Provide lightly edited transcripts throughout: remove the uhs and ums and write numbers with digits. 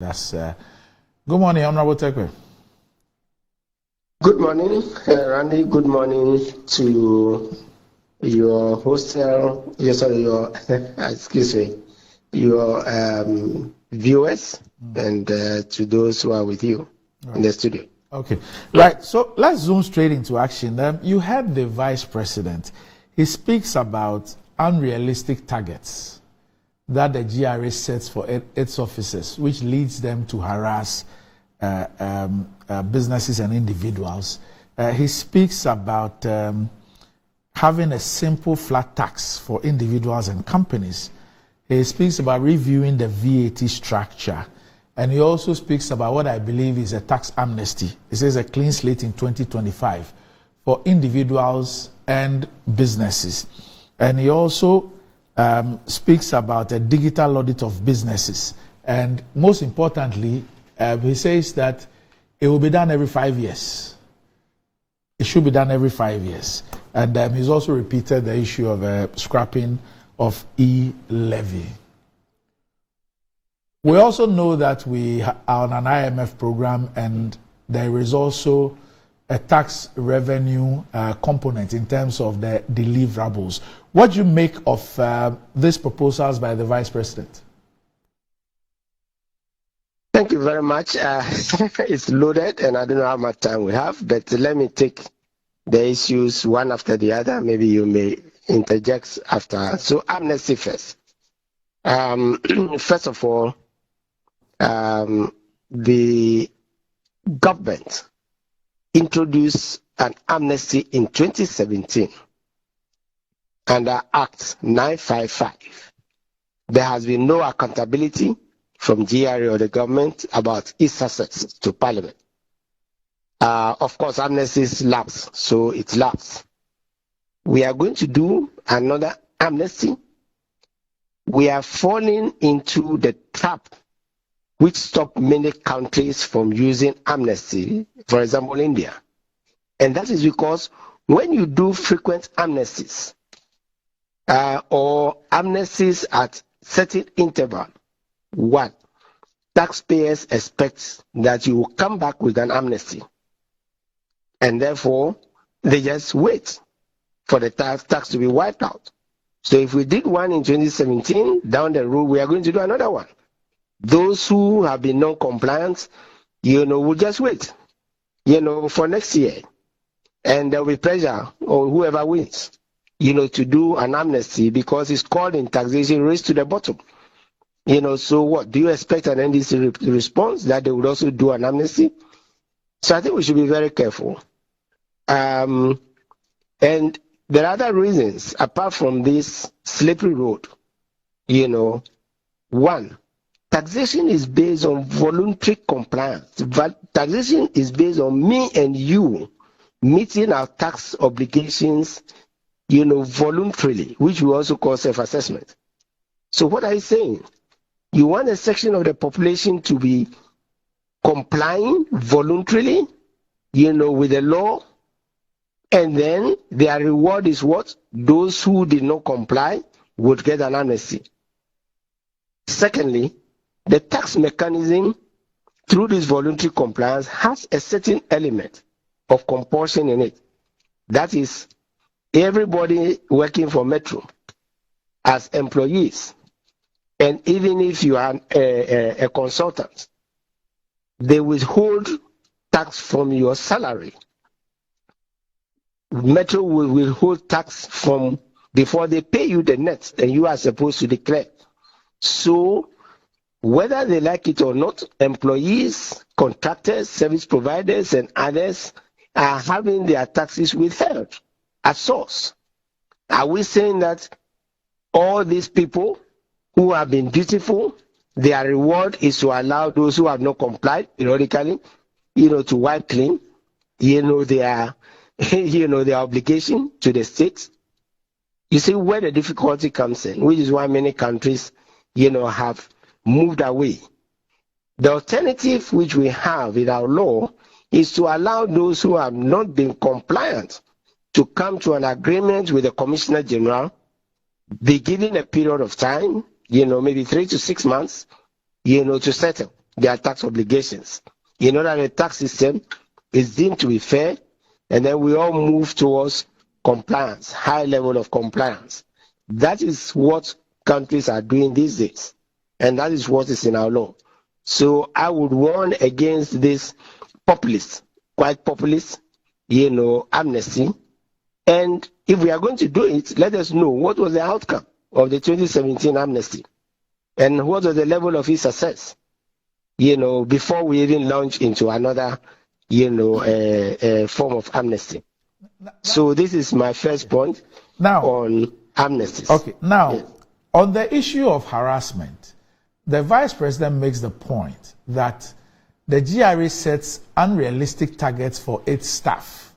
That's good morning, Honorable Terkpeh. Good morning, Randy. Good morning to your hostel. Your excuse me, your viewers, and to those who are with you in the studio. Okay, right. So let's zoom straight into action. You heard the Vice President. He speaks about unrealistic targets that the GRA sets for its officers, which leads them to harass businesses and individuals. He speaks about having a simple flat tax for individuals and companies. He speaks about reviewing the VAT structure. And he also speaks about what I believe is a tax amnesty. He says a clean slate in 2025 for individuals and businesses. And he also speaks about a digital audit of businesses. And most importantly, he says that it will be done every 5 years. It should be done every 5 years. And he's also repeated the issue of scrapping of e-levy. We also know that we are on an IMF program, and there is also a tax revenue component in terms of the deliverables. What do you make of these proposals by the Vice President? Thank you very much. It's loaded, and I don't know how much time we have, but let me take the issues one after the other. Maybe you may interject after. So amnesty first. First of all, the government introduced an amnesty in 2017 under Act 955. There has been no accountability from GRA or the government about its access to Parliament. Of course, amnesties lapse, so it lapsed. We are going to do another amnesty. We are falling into the trap which stopped many countries from using amnesty, for example, India. And that is because when you do frequent amnesties or amnesties at certain interval, one, taxpayers expect that you will come back with an amnesty. And therefore, they just wait for the tax to be wiped out. So if we did one in 2017, down the road, we are going to do another one. Those who have been non-compliant, will just wait, for next year. And there will be pressure on whoever wins, to do an amnesty, because it's called in taxation race to the bottom. So what, do you expect an NDC response that they would also do an amnesty? So I think we should be very careful. And there are other reasons, apart from this slippery road. One, taxation is based on voluntary compliance. Taxation is based on me and you meeting our tax obligations, voluntarily, which we also call self-assessment. So what are you saying? You want a section of the population to be complying voluntarily, with the law, and then their reward is what? Those who did not comply would get an amnesty. Secondly, the tax mechanism through this voluntary compliance has a certain element of compulsion in it. That is, everybody working for Metro as employees, and even if you are a consultant, they withhold tax from your salary. Metro will withhold tax from before they pay you the net, and you are supposed to declare. So whether they like it or not, employees, contractors, service providers, and others are having their taxes withheld at source. Are we saying that all these people who have been dutiful, their reward is to allow those who have not complied periodically, to wipe clean, their obligation to the state? You see where the difficulty comes in, which is why many countries, have moved away. The alternative which we have in our law is to allow those who have not been compliant to come to an agreement with the Commissioner General, be given a period of time, maybe 3 to 6 months, to settle. their tax obligations. In order the tax system is deemed to be fair, and then we all move towards compliance, high level of compliance. That is what countries are doing these days, and that is what is in our law. So I would warn against this populist, quite populist, amnesty. And if we are going to do it, let us know what was the outcome of the 2017 amnesty and what was the level of its success, before we even launch into another, form of amnesty. So this is my first point now on amnesties. Okay, now, on the issue of harassment, the Vice President makes the point that the GRA sets unrealistic targets for its staff.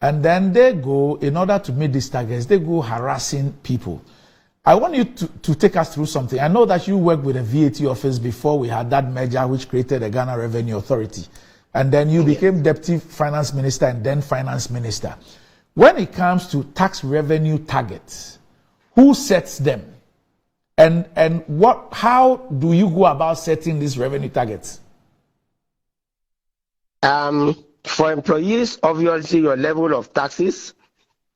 And then they go, in order to meet these targets, they go harassing people. I want you to take us through something. I know that you worked with the VAT office before we had that merger which created the Ghana Revenue Authority. And then you became Deputy Finance Minister and then Finance Minister. When it comes to tax revenue targets, who sets them? And how do you go about setting these revenue targets? For employees, obviously your level of taxes,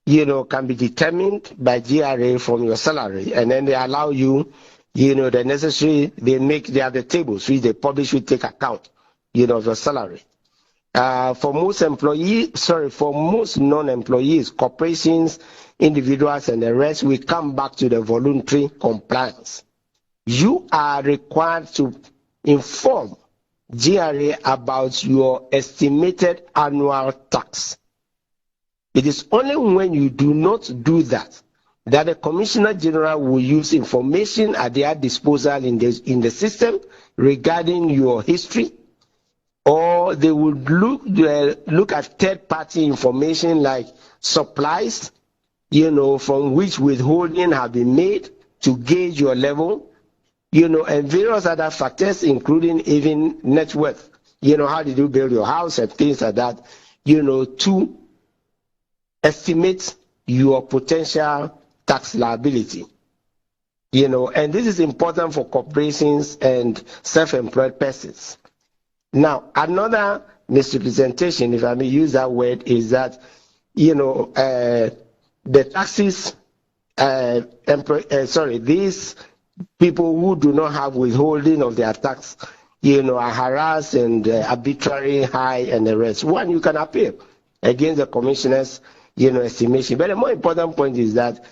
can be determined by GRA from your salary, and then they allow you, the necessary, they have the tables which they publish, which take account, of your salary. For most non-employees, corporations, individuals, and the rest, we come back to the voluntary compliance. You are required to inform GRA about your estimated annual tax. It is only when you do not do that the Commissioner General will use information at their disposal in the system regarding your history, or they would look at third-party information like supplies, from which withholding have been made to gauge your level, and various other factors, including even net worth. How did you build your house and things like that, to estimate your potential tax liability. And this is important for corporations and self-employed persons. Now, another misrepresentation, if I may use that word, is that, the taxes, these people who do not have withholding of their tax, are harassed and arbitrary high and the rest. One, you can appeal against the commissioner's, estimation. But the more important point is that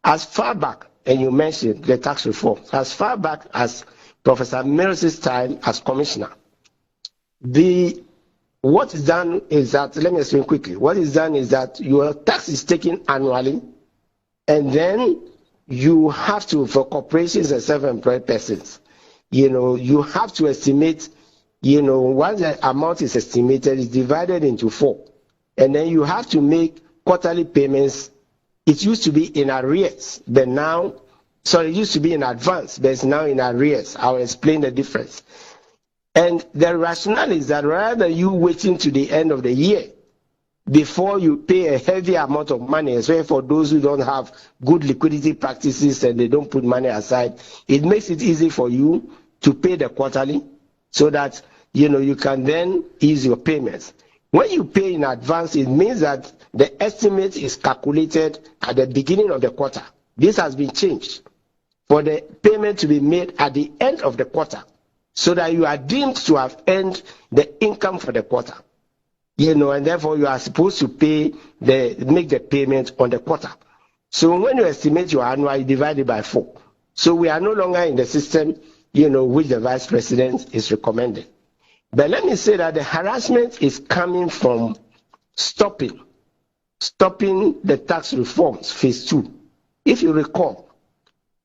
as far back, and you mentioned the tax reform, as far back as Professor Mills' time as commissioner, what is done is that, let me explain quickly, what is done is that your tax is taken annually, and then you have to, for corporations and self-employed persons, you have to estimate, once the amount is estimated, it's divided into 4. And then you have to make quarterly payments. It used to be in arrears, but now, it used to be in advance, but it's now in arrears. I'll explain the difference. And the rationale is that rather than you waiting to the end of the year before you pay a heavy amount of money, especially for those who don't have good liquidity practices and they don't put money aside, it makes it easy for you to pay the quarterly so that you can then ease your payments. When you pay in advance, it means that the estimate is calculated at the beginning of the quarter. This has been changed for the payment to be made at the end of the quarter, so that you are deemed to have earned the income for the quarter. And therefore you are supposed to make the payment on the quarter. So when you estimate your annual, you divide it by 4. So we are no longer in the system, which the Vice President is recommending. But let me say that the harassment is coming from stopping the tax reforms, phase 2. If you recall,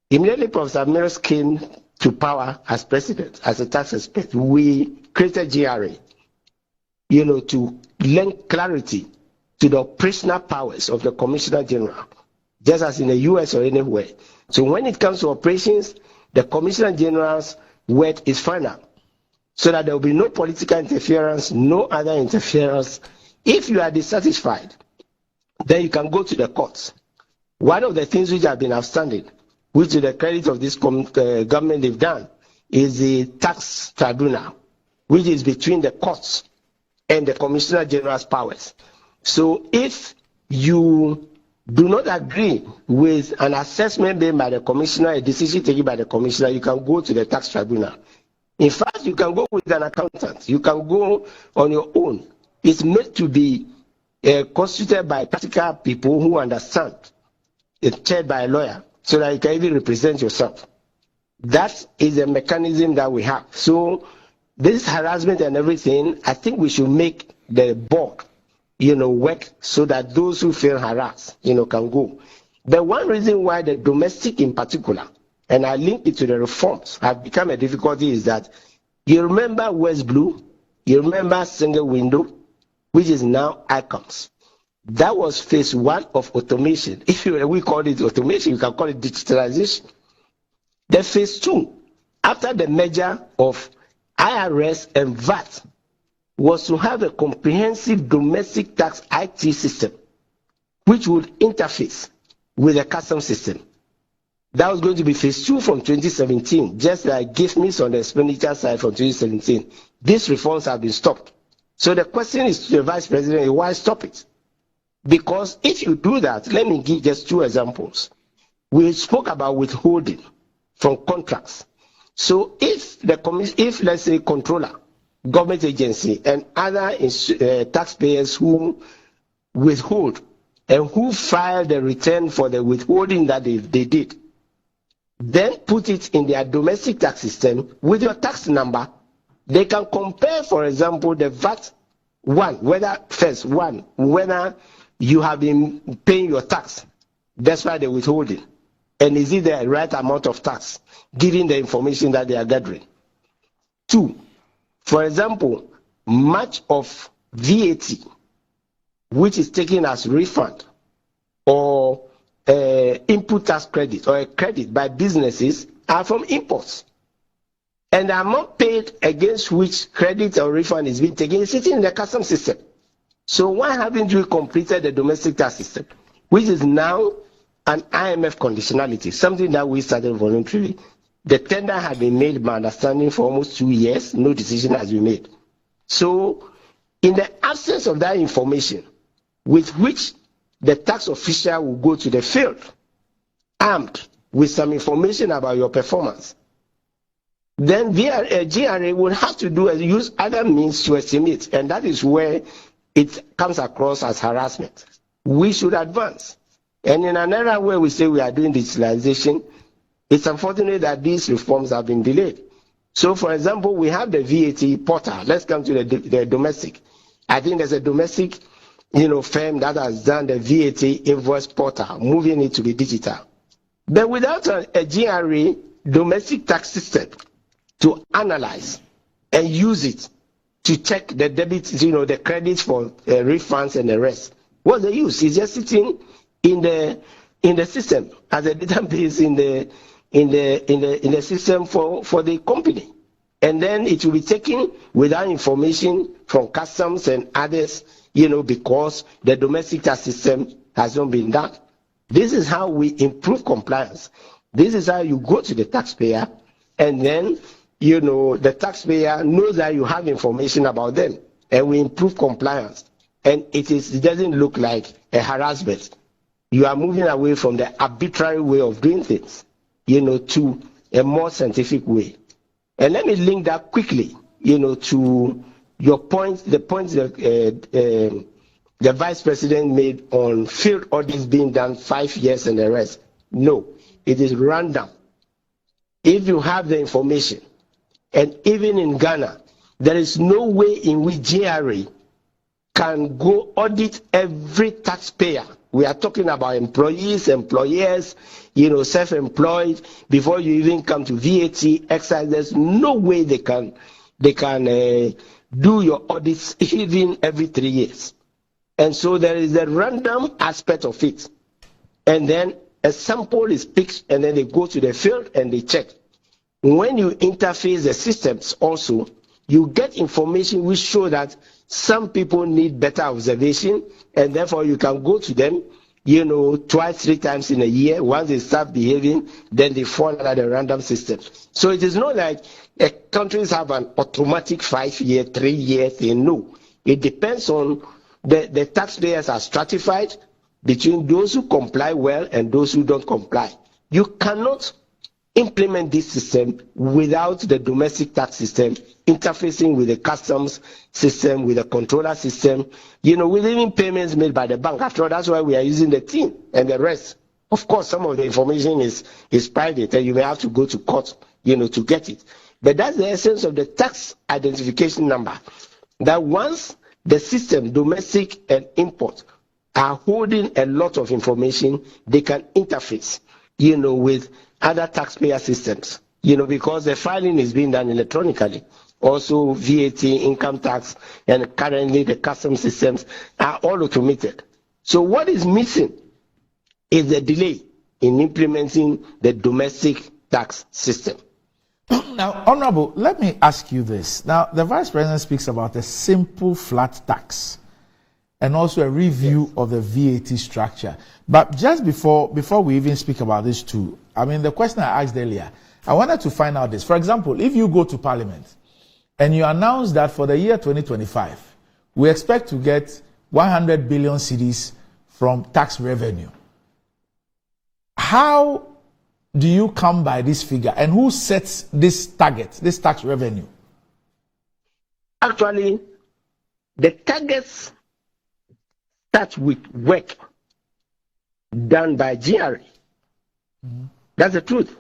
immediately Professor Mills came to power as president, as a tax expert, we created GRA, to lend clarity to the operational powers of the Commissioner General, just as in the US or anywhere. So when it comes to operations, the Commissioner General's word is final, so that there will be no political interference, no other interference. If you are dissatisfied, then you can go to the courts. One of the things which have been outstanding, which to the credit of this government they've done, is the tax tribunal. which is between the courts and the Commissioner General's powers. So if you do not agree with an assessment made by the Commissioner, a decision taken by the Commissioner, you can go to the tax tribunal. In fact, you can go with an accountant. You can go on your own. It's meant to be constituted by practical people who understand. It's chaired by a lawyer so that you can even represent yourself. That is a mechanism that we have. So this harassment and everything, I think we should make the board, work so that those who feel harassed, can go. The one reason why the domestic in particular, and I link it to the reforms, have become a difficulty is that you remember West Blue, you remember single window, which is now ICOMS. That was phase one of automation. If we call it automation, you can call it digitalization. The phase two, after the merger of IRS and VAT, was to have a comprehensive domestic tax IT system, which would interface with the custom system. That was going to be phase two from 2017, just like GIFMIS on the expenditure side from 2017. These reforms have been stopped. So the question is to the Vice President, why stop it? Because if you do that, let me give just two examples. We spoke about withholding from contracts. So if let's say controller, government agency, and other taxpayers who withhold and who file the return for the withholding that they did, then put it in their domestic tax system with your tax number, they can compare, for example, the VAT whether you have been paying your tax, that's why they're withholding, and is it the right amount of tax, given the information that they are gathering. Two, for example, much of VAT, which is taken as refund or input tax credit or a credit by businesses, are from imports. And the amount paid against which credit or refund is being taken is sitting in the custom system. So why haven't we completed the domestic tax system, which is now an IMF conditionality, something that we started voluntarily? The tender had been made, by understanding, for almost 2 years. No decision has been made. So in the absence of that information, with which the tax official will go to the field, armed with some information about your performance, then GRA will have to use other means to estimate, and that is where it comes across as harassment. We should advance. And in an era where we say we are doing digitalization, it's unfortunate that these reforms have been delayed. So, for example, we have the VAT portal. Let's come to the domestic. I think there's a domestic firm that has done the VAT invoice portal, moving it to be digital. But without a GRA domestic tax system to analyze and use it to check the debits, the credits for refunds and the rest, what's the use? It's just sitting in the system as a database in the system for the company, and then it will be taken without information from customs and others, because the domestic tax system has not been done. This is how we improve compliance. This is how you go to the taxpayer, and then the taxpayer knows that you have information about them, and we improve compliance. And it doesn't look like a harassment. You are moving away from the arbitrary way of doing things, to a more scientific way. And let me link that quickly, to your point, the point that the Vice President made on field audits being done 5 years and the rest. No, it is random. If you have the information, and even in Ghana, there is no way in which GRA can go audit every taxpayer. We are talking about employees, employers, self-employed, before you even come to VAT, excise. There's no way they can do your audits even every 3 years. And so there is a random aspect of it. And then a sample is picked, and then they go to the field and they check. When you interface the systems also, you get information which show that some people need better observation, and therefore you can go to them, twice, 3 times in a year. Once they start behaving, then they fall under the random system. So it is not like countries have an automatic 5-year, 3-year thing. No, it depends on the taxpayers are stratified between those who comply well and those who don't comply. You cannot implement this system without the domestic tax system interfacing with the customs system, with the controller system, with even payments made by the bank. After all, that's why we are using the team and the rest. Of course, some of the information is private and you may have to go to court, to get it. But that's the essence of the tax identification number. That once the system, domestic and import, are holding a lot of information, they can interface, with other taxpayer systems, because the filing is being done electronically. Also, VAT, income tax, and currently the customs systems are all automated. So what is missing is the delay in implementing the domestic tax system. Now, Honorable, let me ask you this. Now, the Vice President speaks about a simple flat tax and also a review of the VAT structure. But just before we even speak about this too, the question I asked earlier, I wanted to find out this. For example, if you go to Parliament and you announce that for the year 2025, we expect to get 100 billion cedis from tax revenue, how do you come by this figure, and who sets this target, this tax revenue? Actually, the targets start with work done by GRA. Mm-hmm. That's the truth.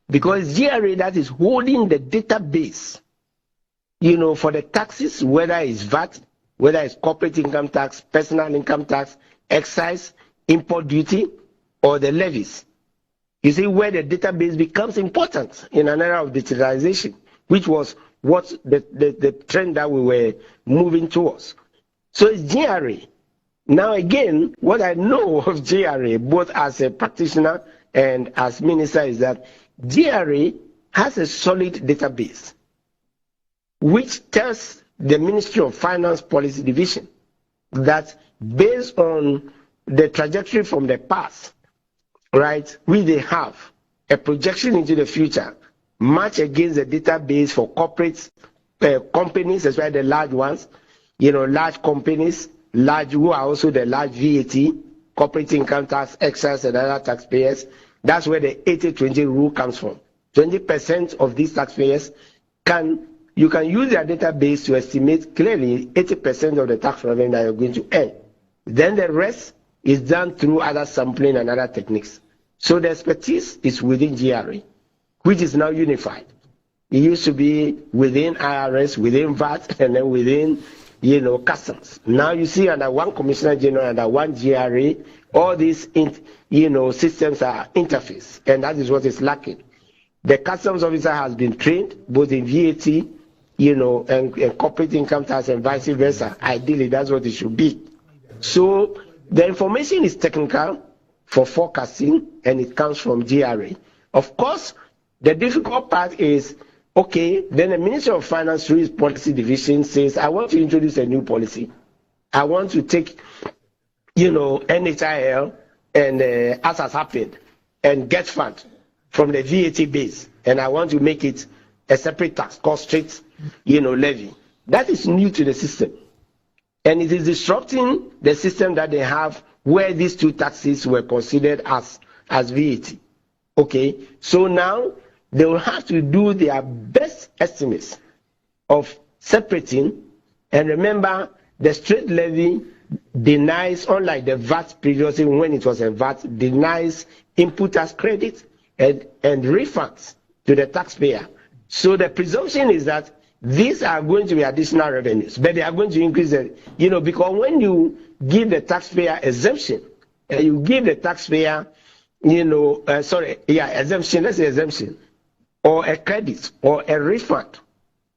Because GRA that is holding the database, for the taxes, whether it's VAT, whether it's corporate income tax, personal income tax, excise, import duty, or the levies. You see where the database becomes important in an era of digitalization, which was what the trend that we were moving towards. So it's GRA. Now again, what I know of GRA, both as a practitioner and as minister, is that GRA has a solid database, which tells the Ministry of Finance Policy Division that based on the trajectory from the past, right, which they have a projection into the future, match against the database for corporate companies, especially the large ones, large companies, who are also the large VAT, corporate income tax, excise, and other taxpayers. That's where the 80-20 rule comes from. 20% of these taxpayers you can use their database to estimate clearly 80% of the tax revenue that you're going to earn. Then the rest is done through other sampling and other techniques. So the expertise is within GRA, which is now unified. It used to be within IRS, within VAT, and then within, customs. Now you see under one Commissioner General, under one GRA, all these, systems are interfaced, and that is what is lacking. The customs officer has been trained both in VAT, and corporate income tax and vice versa. Ideally, that's what it should be. So the information is technical for forecasting, and it comes from GRA. Of course, the difficult part is, okay, then the Ministry of Finance through its policy division says, I want to introduce a new policy. I want to take, NHIL and as has happened, and get fund from the VAT base, and I want to make it a separate tax called straight, levy. That is new to the system, and it is disrupting the system that they have where these two taxes were considered as VAT. Okay, so now they will have to do their best estimates of separating, and remember, the straight levy denies, unlike the VAT previously when it was a VAT, denies input tax credit and refunds to the taxpayer. So the presumption is that these are going to be additional revenues, but they are going to increase the, because when you give the taxpayer exemption, and you give the taxpayer, exemption, let's say exemption, or a credit or a refund,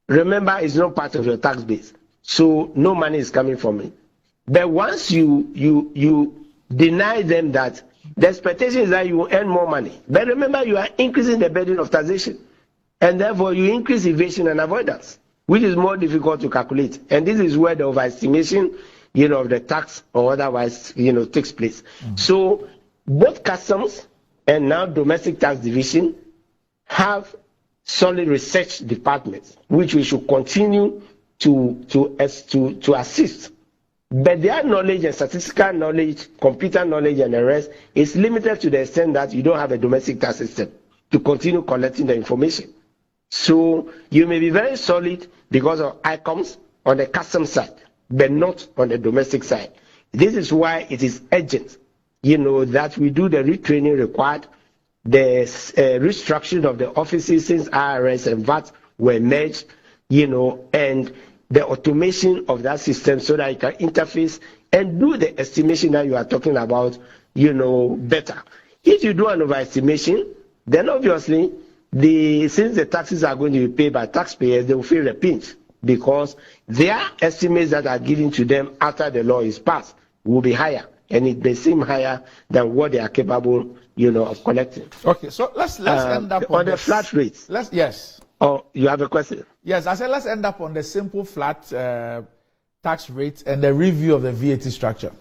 remember, it's not part of your tax base, so no money is coming from it. But once you deny them that, the expectation is that you will earn more money. But remember, you are increasing the burden of taxation, and therefore you increase evasion and avoidance, which is more difficult to calculate. And this is where the overestimation, of the tax or otherwise, takes place. So both customs and now domestic tax division have solid research departments, which we should continue to assist. But their knowledge and statistical knowledge, computer knowledge and the rest is limited to the extent that you don't have a domestic tax system to continue collecting the information. So you may be very solid because of ICOMs on the custom side, but not on the domestic side. This is why it is urgent, that we do the retraining required, the restructuring of the offices since IRS and VAT were merged, and the automation of that system so that you can interface and do the estimation that you are talking about, better. If you do an overestimation, then obviously, since the taxes are going to be paid by taxpayers, they will feel the pinch because their estimates that are given to them after the law is passed will be higher, and it may seem higher than what they are capable, of collecting. Okay, so let's end up on the flat rates. Yes. Oh, you have a question? Yes, I said let's end up on the simple flat tax rate and the review of the VAT structure.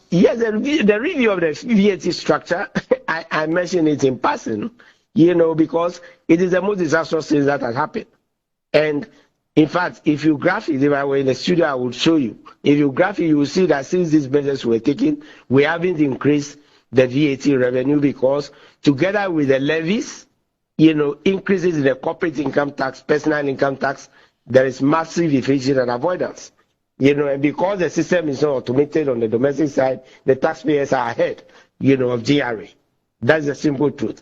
Yes, the review of the VAT structure, I mentioned it in passing, because it is the most disastrous thing that has happened. And in fact, if you graph it, if I were in the studio, I would show you. If you graph it, you will see that since these measures were taken, we haven't increased the VAT revenue because together with the levies, increases in the corporate income tax, personal income tax, there is massive evasion and avoidance. And because the system is not automated on the domestic side, the taxpayers are ahead, of GRA. That's the simple truth.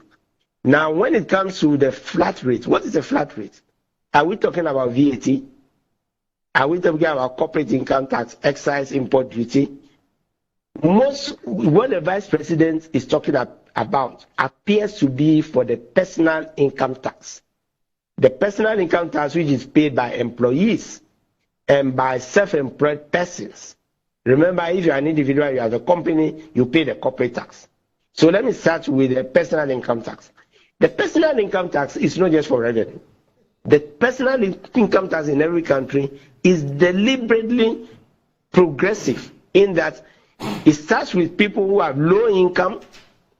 Now, when it comes to the flat rate, what is a flat rate? Are we talking about VAT? Are we talking about corporate income tax, excise, import duty? What the vice president is talking about appears to be for the personal income tax. The personal income tax, which is paid by employees and by self-employed persons. Remember, if you are an individual, you have a company, you pay the corporate tax. So let me start with the personal income tax. The personal income tax is not just for revenue. The personal income tax in every country is deliberately progressive in that it starts with people who have low income,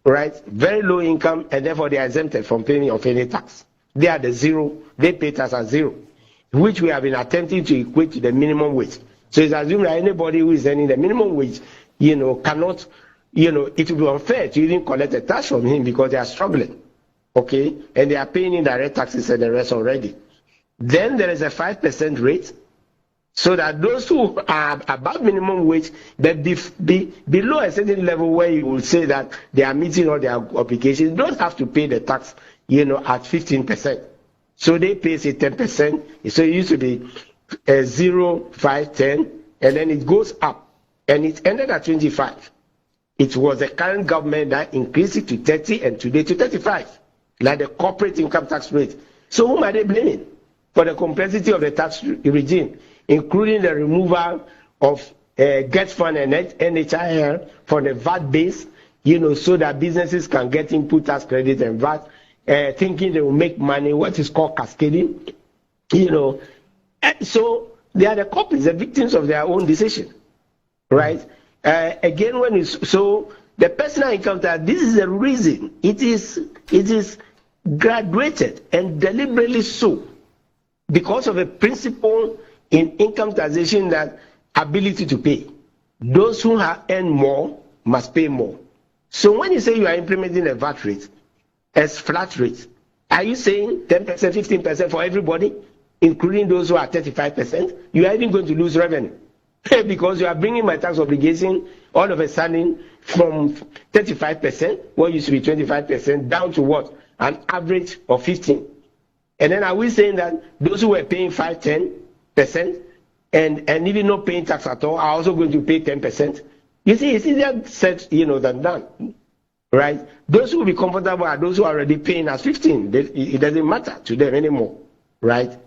right? Very low income, and therefore they are exempted from paying of any tax. They are the zero, they pay tax at zero, which we have been attempting to equate to the minimum wage. So it's assumed that anybody who is earning the minimum wage, cannot, it will be unfair to even collect a tax from him because they are struggling, okay? And they are paying indirect taxes and the rest already. Then there is a 5% rate, so that those who are above minimum wage, but below a certain level where you will say that they are meeting all their obligations, don't have to pay the tax, at 15%. So they pay, say, 10%. So it used to be 0, 5, 10, and then it goes up. And it ended at 25. It was the current government that increased it to 30 and today to 35, like the corporate income tax rate. So whom are they blaming for the complexity of the tax regime, including the removal of GET Fund and NHIL from the VAT base, so that businesses can get input tax credit and VAT, thinking they will make money, what is called cascading, And so they are the culprits, the victims of their own decision, right? Again, so the personal income tax, this is the reason it is graduated and deliberately so, because of a principle in income taxation that ability to pay. Those who have earned more must pay more. So when you say you are implementing a VAT rate as flat rate, are you saying 10%, 15% for everybody, including those who are 35%? You are even going to lose revenue because you are bringing my tax obligation all of a sudden from 35%, what used to be 25%, down to what? An average of 15%. And then are we saying that those who were paying 5, 10%, and even not paying tax at all are also going to pay 10%? You see, it's easier said, than done, right? Those who will be comfortable are those who are already paying as 15. It doesn't matter to them anymore, right?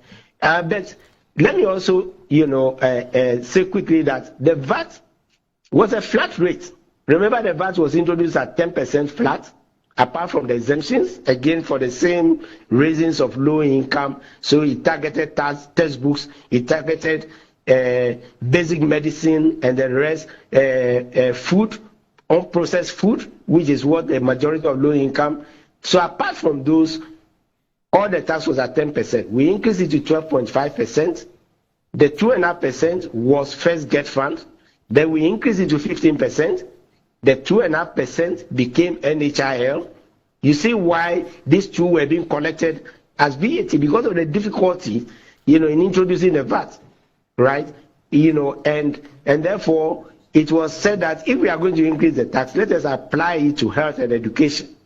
But let me also, say quickly that the VAT was a flat rate. Remember, the VAT was introduced at 10% flat, apart from the exemptions, again for the same reasons of low income. So it targeted textbooks, it targeted basic medicine, and the rest food, unprocessed food, which is what the majority of low income. So apart from those, all the tax was at 10%. We increased it to 12.5%. The 2.5% was first get fund. Then we increased it to 15%. The 2.5% became NHIL. You see why these two were being collected as VAT, because of the difficulty, in introducing the VAT, right? And therefore it was said that if we are going to increase the tax, let us apply it to health and education,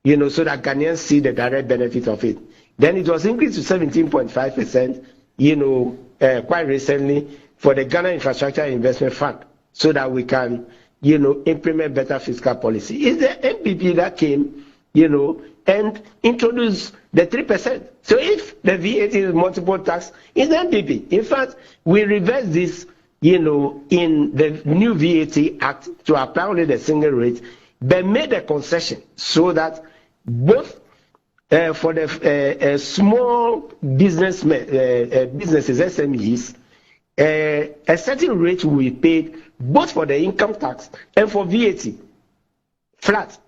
so that Ghanaians see the direct benefit of it. Then it was increased to 17.5%, quite recently, for the Ghana Infrastructure Investment Fund, so that we can, implement better fiscal policy. It's the MPP that came, and introduced the 3%. So if the VAT is multiple tax, it's the MPP. In fact, we reversed this, in the new VAT Act to apply only the single rate, but made a concession so that both for the small businesses, SMEs, a certain rate will be paid both for the income tax and for VAT, flat,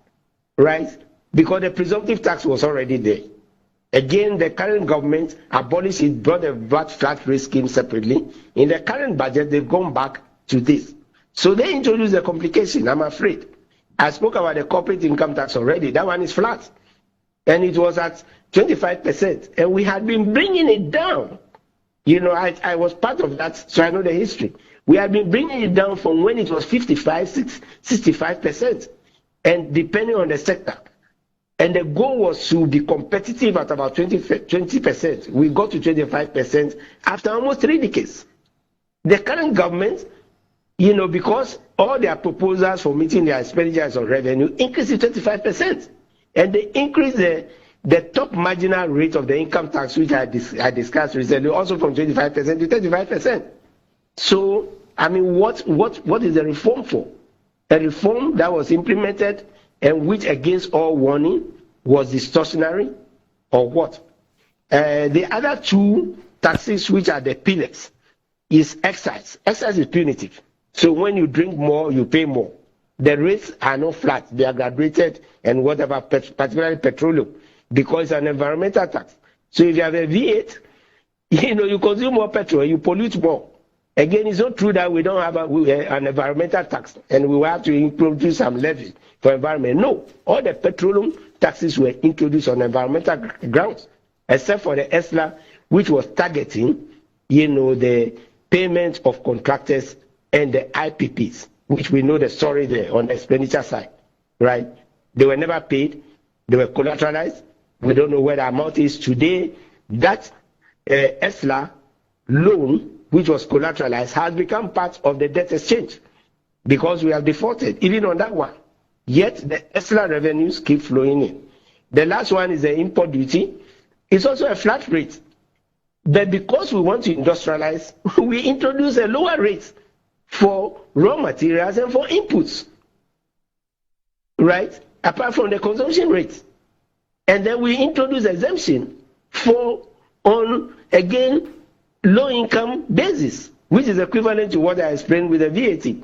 right? Because the presumptive tax was already there. Again, the current government abolished it, brought the VAT flat rate scheme separately. In the current budget, they've gone back to this. So they introduced a complication, I'm afraid. I spoke about the corporate income tax already. That one is flat. And it was at 25%. And we had been bringing it down. I was part of that, so I know the history. We had been bringing it down from when it was 55, 65%. And depending on the sector. And the goal was to be competitive at about 20%. We got to 25% after almost 3 decades. The current government, because all their proposals for meeting their expenditures on revenue increased to 25%. And they increased the top marginal rate of the income tax, which I discussed recently, also from 25% to 35%. So, what is the reform for? A reform that was implemented and which, against all warning, was distortionary, or what? The other two taxes, which are the pillars, is excise. Excise is punitive. So when you drink more, you pay more. The rates are not flat; they are graduated, and whatever, particularly petroleum, because it's an environmental tax. So if you have a V8, you consume more petrol, you pollute more. Again, it's not true that we don't have an environmental tax and we will have to introduce some levy for environment. No, all the petroleum taxes were introduced on environmental grounds, except for the ESLA, which was targeting, the payment of contractors and the IPPs, which we know the story there on the expenditure side, right? They were never paid. They were collateralized. We don't know where the amount is today. That ESLA loan, which was collateralized, has become part of the debt exchange because we have defaulted even on that one. Yet the ESLA revenues keep flowing in. The last one is the import duty. It's also a flat rate. But because we want to industrialize, we introduce a lower rate for raw materials and for inputs, right? Apart from the consumption rate. And then we introduce exemption for, on, again, low-income basis, which is equivalent to what I explained with the VAT.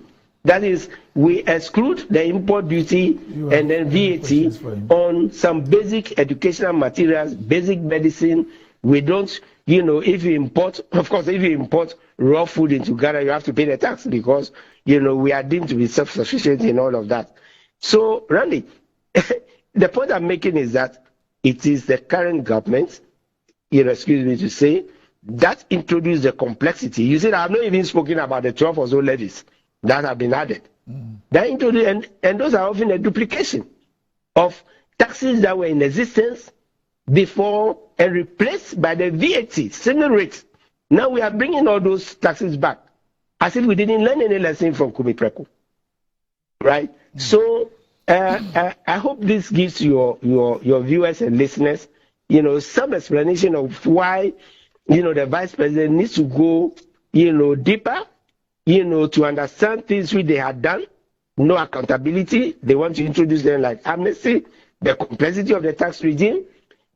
That is, we exclude the import duty and then VAT on some basic educational materials, basic medicine. We don't, if you import, of course, if you import raw food into Ghana, you have to pay the tax because, we are deemed to be self-sufficient in all of that. So, Randy, the point I'm making is that it is the current government, excuse me to say, that introduced the complexity. You see, I've not even spoken about the 12 or so levies that have been added. That introduced, and those are often a duplication of taxes that were in existence before and replaced by the VAT, single rate. Now we are bringing all those taxes back as if we didn't learn any lesson from Kumi Preku. Right? So I hope this gives your viewers and listeners, some explanation of why, the vice president needs to go, deeper, to understand things which they had done, no accountability. They want to introduce them like amnesty, the complexity of the tax regime,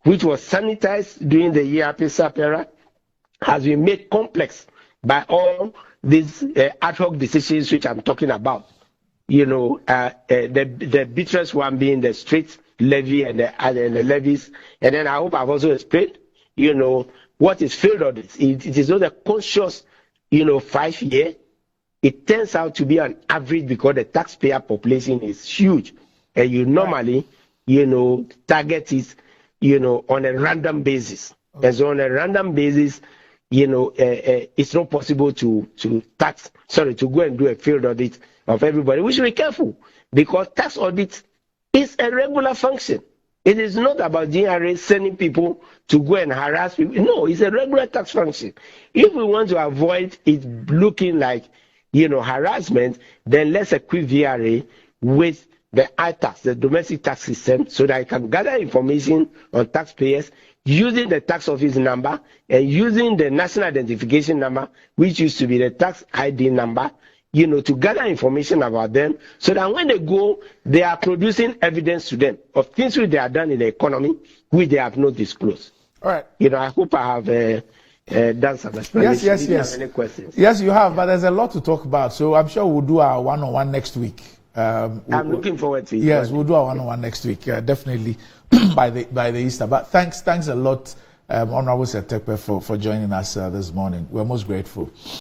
which was sanitized during the ERP SAP era, has been made complex by all these ad hoc decisions which I'm talking about. The bitterest one being the straight levy and the levies. And then I hope I've also explained, what is field audit. It is not a conscious, 5 year. It turns out to be an average because the taxpayer population is huge. And you normally, target it, on a random basis. Okay. And so on a random basis, it's not possible to go and do a field audit of everybody. We should be careful because tax audit is a regular function. It is not about GRA sending people to go and harass people. No, it's a regular tax function. If we want to avoid it looking like, harassment, then let's equip VRA with the ITAX, the domestic tax system, so that I can gather information on taxpayers using the tax office number and using the national identification number, which used to be the tax ID number, to gather information about them, so that when they go, they are producing evidence to them of things which they have done in the economy, which they have not disclosed. All right. I hope I have done some explanation. Yes. Do you have any questions? Yes, you have, but there's a lot to talk about. So I'm sure we'll do our one-on-one next week. I'm looking forward to it. Yes, we'll do our one-on-one next week, definitely by the Easter. But thanks a lot, Honorable Seth Terkpeh, for joining us this morning. We're most grateful.